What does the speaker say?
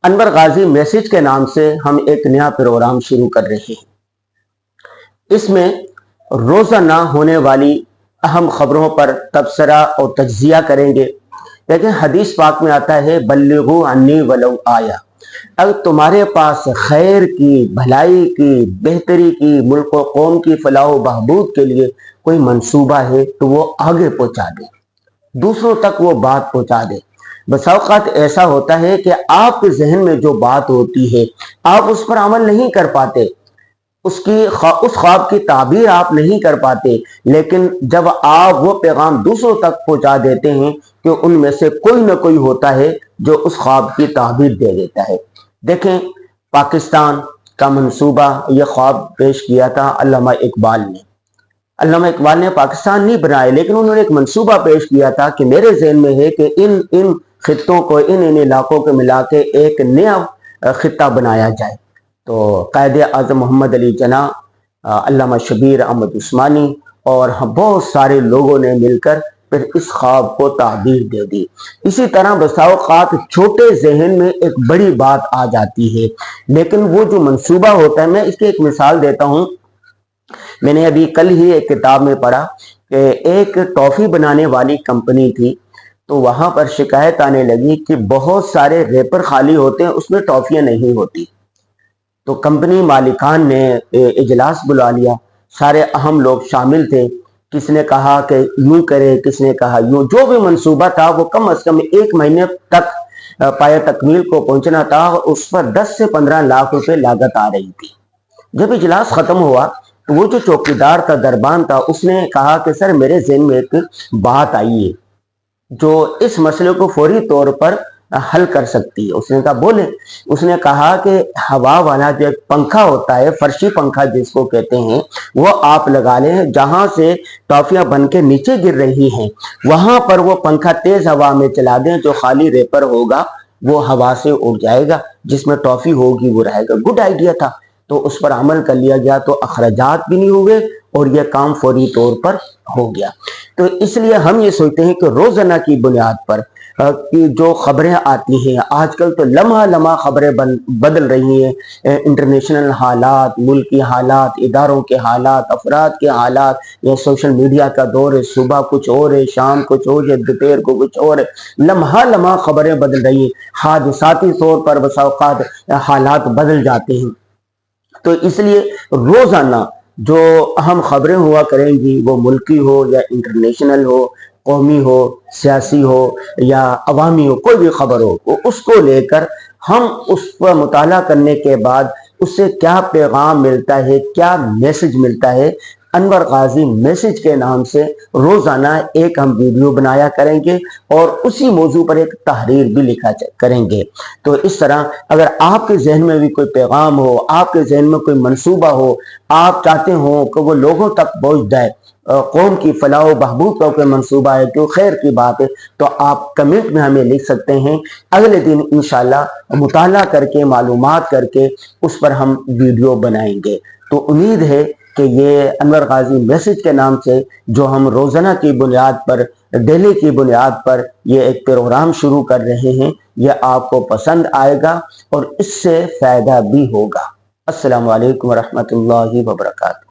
انور غازی message کے نام سے ہم ایک نیا پروگرام شروع کر رہے ہیں۔ اس میں روزانہ ہونے والی اہم خبروں پر تبصرہ اور تجزیہ کریں گے۔ لیکن حدیث پاک میں آتا ہے بلغوا عنی ولو آیا، اگر تمہارے پاس خیر کی، بھلائی کی، بہتری کی، ملک و قوم کی فلاح و بہبود کے لیے کوئی منصوبہ ہے تو وہ آگے پہنچا دے، دوسروں تک وہ بات پہنچا دے۔ بس اوقات ایسا ہوتا ہے کہ آپ کے ذہن میں جو بات ہوتی ہے آپ اس پر عمل نہیں کر پاتے، اس خواب کی تعبیر آپ نہیں کر پاتے، لیکن جب آپ وہ پیغام دوسروں تک پہنچا دیتے ہیں کہ ان میں سے کوئی نہ کوئی ہوتا ہے جو اس خواب کی تعبیر دے دیتا ہے۔ دیکھیں، پاکستان کا منصوبہ یہ خواب پیش کیا تھا علامہ اقبال نے۔ علامہ اقبال نے پاکستان نہیں بنایا، لیکن انہوں نے ایک منصوبہ پیش کیا تھا کہ میرے ذہن میں ہے کہ ان خطوں کو ان علاقوں کو ملا کے ایک نیا خطہ بنایا جائے۔ تو قائد اعظم محمد علی جناح، علامہ شبیر احمد عثمانی اور بہت سارے لوگوں نے مل کر پھر اس خواب کو تعبیر دے دی۔ اسی طرح بسا اوقات چھوٹے ذہن میں ایک بڑی بات آ جاتی ہے، لیکن وہ جو منصوبہ ہوتا ہے، میں اس کی ایک مثال دیتا ہوں۔ میں نے ابھی کل ہی ایک کتاب میں پڑھا کہ ایک ٹافی بنانے والی کمپنی تھی، تو وہاں پر شکایت آنے لگی کہ بہت سارے ریپر خالی ہوتے ہیں، اس میں ٹافیاں نہیں ہوتی۔ تو کمپنی مالکان نے اجلاس بلا لیا، سارے اہم لوگ شامل تھے، کس نے کہا کہ یوں کرے، کس نے کہا یوں، جو بھی منصوبہ تھا وہ کم از کم 1 مہینے تک پایہ تکمیل کو پہنچنا تھا، اس پر 10 سے 15 لاکھ روپے لاگت آ رہی تھی۔ جب اجلاس ختم ہوا تو وہ جو چوکیدار تھا، دربان تھا، اس نے کہا کہ سر میرے ذہن میں ایک بات آئی ہے جو اس مسئلے کو فوری طور پر حل کر سکتی ہے۔ اس نے کہا بولے۔ اس نے کہا کہ ہوا والا جو ایک پنکھا ہوتا ہے، فرشی پنکھا جس کو کہتے ہیں، وہ آپ لگا لیں، جہاں سے ٹافیاں بن کے نیچے گر رہی ہیں وہاں پر وہ پنکھا تیز ہوا میں چلا دیں، جو خالی ریپر ہوگا وہ ہوا سے اڑ جائے گا، جس میں ٹافی ہوگی وہ رہے گا۔ گڈ آئیڈیا تھا، تو اس پر عمل کر لیا گیا، تو اخراجات بھی نہیں ہوئے اور یہ کام فوری طور پر ہو گیا۔ تو اس لیے ہم یہ سوچتے ہیں کہ روزانہ کی بنیاد پر جو خبریں آتی ہیں، آج کل تو لمحہ لمحہ خبریں بدل رہی ہیں، انٹرنیشنل حالات، ملکی حالات، اداروں کے حالات، افراد کے حالات، یا سوشل میڈیا کا دور ہے، صبح کچھ اور ہے، شام کچھ اور ہے، دوپہر کو کچھ اور ہے، لمحہ لمحہ خبریں بدل رہی ہیں، حادثاتی طور پر بسا اوقات حالات بدل جاتے ہیں۔ تو اس لیے روزانہ جو اہم خبریں ہوا کریں گی، وہ ملکی ہو یا انٹرنیشنل ہو، قومی ہو، سیاسی ہو یا عوامی ہو، کوئی بھی خبر ہو، اس کو لے کر ہم اس پر مطالعہ کرنے کے بعد اس سے کیا پیغام ملتا ہے، کیا میسج ملتا ہے، انور غازی میسج کے نام سے روزانہ ایک ہم ویڈیو بنایا کریں گے اور اسی موضوع پر ایک تحریر بھی لکھا کریں گے۔ تو اس طرح اگر آپ کے ذہن میں بھی کوئی پیغام ہو، آپ کے ذہن میں کوئی منصوبہ ہو، آپ چاہتے ہو کہ وہ لوگوں تک پہنچ جائے، قوم کی فلاح و بہبود کا کوئی منصوبہ ہے، جو خیر کی بات ہے، تو آپ کمنٹ میں ہمیں لکھ سکتے ہیں۔ اگلے دن انشاءاللہ مطالعہ کر کے، معلومات کر کے اس پر ہم ویڈیو بنائیں گے۔ تو امید ہے کہ یہ انور غازی میسج کے نام سے جو ہم روزانہ کی بنیاد پر، ڈیلی کی بنیاد پر یہ ایک پروگرام شروع کر رہے ہیں، یہ آپ کو پسند آئے گا اور اس سے فائدہ بھی ہوگا۔ السلام علیکم ورحمۃ اللہ وبرکاتہ۔